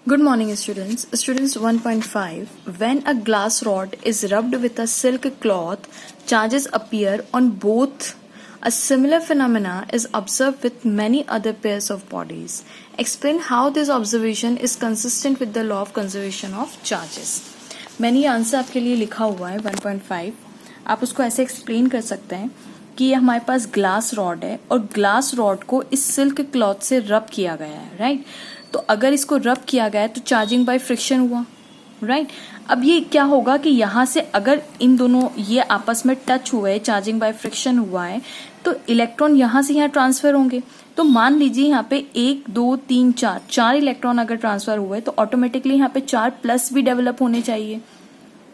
Good morning, students. Students 1.5. When a glass rod is rubbed with a silk cloth, charges appear on both. A similar phenomena is observed with many other pairs of bodies. Explain how this observation is consistent with the law of conservation of charges. मैंने ये answer आपके लिए लिखा हुआ है 1.5. आप उसको ऐसे एक्सप्लेन कर सकते हैं कि ये हमारे पास ग्लास रॉड है और ग्लास रॉड को इस सिल्क क्लॉथ से रब किया गया है, राइट? तो अगर इसको रब किया गया है तो चार्जिंग बाय फ्रिक्शन हुआ, राइट? अब ये क्या होगा कि यहाँ से अगर इन दोनों ये आपस में टच हुए, चार्जिंग बाय फ्रिक्शन हुआ है, तो इलेक्ट्रॉन यहाँ से यहाँ ट्रांसफर होंगे. तो मान लीजिए यहाँ पे 1 2 3 4 इलेक्ट्रॉन अगर ट्रांसफर हुए तो ऑटोमेटिकली यहाँ पे 4 प्लस भी डेवलप होने चाहिए.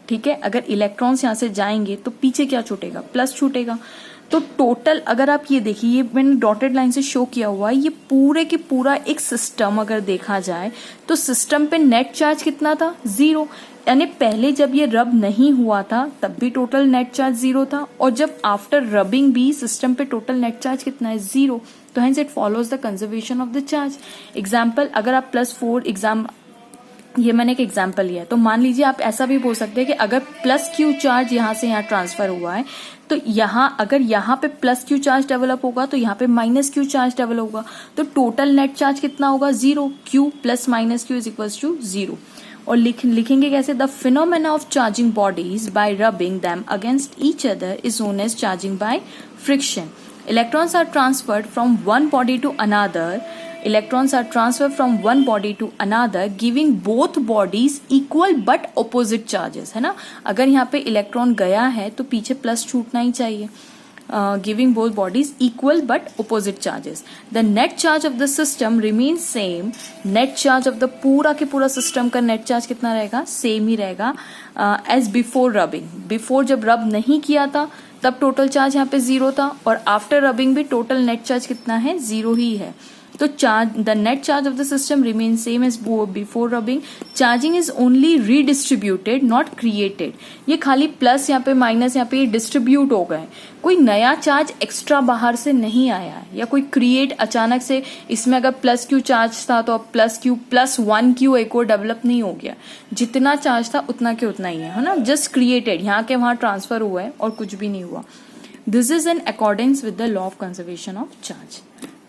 ठीक है, अगर इलेक्ट्रॉन्स यहाँ से जाएंगे तो पीछे क्या छूटेगा? प्लस छूटेगा. तो टोटल अगर आप ये देखिए, ये मैंने डॉटेड लाइन से शो किया हुआ है, ये पूरे की पूरा एक सिस्टम अगर देखा जाए तो सिस्टम पे नेट चार्ज कितना था? 0. यानी पहले जब ये रब नहीं हुआ था तब भी टोटल नेट चार्ज 0 था, और जब आफ्टर रबिंग भी सिस्टम पे टोटल नेट चार्ज कितना है? 0. तो hence it follows the conservation of the charge. Example, अगर आप +4 ये मैंने एक एग्जाम्पल लिया है, तो मान लीजिए आप ऐसा भी बोल सकते हैं कि अगर +Q चार्ज यहाँ से यहाँ ट्रांसफर हुआ है तो यहाँ अगर यहाँ पे +Q चार्ज डेवलप होगा तो यहाँ पे -Q चार्ज डेवलप होगा, तो टोटल नेट चार्ज कितना होगा? 0. Q + -Q = 0. और लिखेंगे कैसे? The phenomena of charging bodies by rubbing them against each other is known as charging by friction. Electrons are transferred from one body to another. Electrons are transferred from one body to another, giving both bodies equal but opposite charges. है ना? अगर यहाँ पे electron गया है तो पीछे plus छूटना ही चाहिए. Giving both bodies equal but opposite charges. The net charge of the system remains same. Net charge of the पूरा के पूरा सिस्टम का नेट चार्ज कितना रहेगा? सेम ही रहेगा एज बिफोर रबिंग. बिफोर जब रब नहीं किया था तब टोटल चार्ज यहाँ पे 0 था, और आफ्टर रबिंग भी टोटल नेट चार्ज कितना है? 0 ही है. तो the net charge of the system remain same as before rubbing. Charging is only redistributed, not created. ये खाली प्लस यहाँ पे माइनस यहाँ पे डिस्ट्रीब्यूट हो गए, कोई नया चार्ज एक्स्ट्रा बाहर से नहीं आया है, या कोई क्रिएट अचानक से इसमें अगर +Q चार्ज था तो अब +Q + 1Q एक और डेवलप नहीं हो गया. जितना चार्ज था उतना के उतना ही है ना? जस्ट क्रिएटेड, यहाँ के वहां ट्रांसफर हुआ है और कुछ भी नहीं हुआ. This is in according with the law of conservation of charge.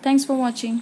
Thanks for watching.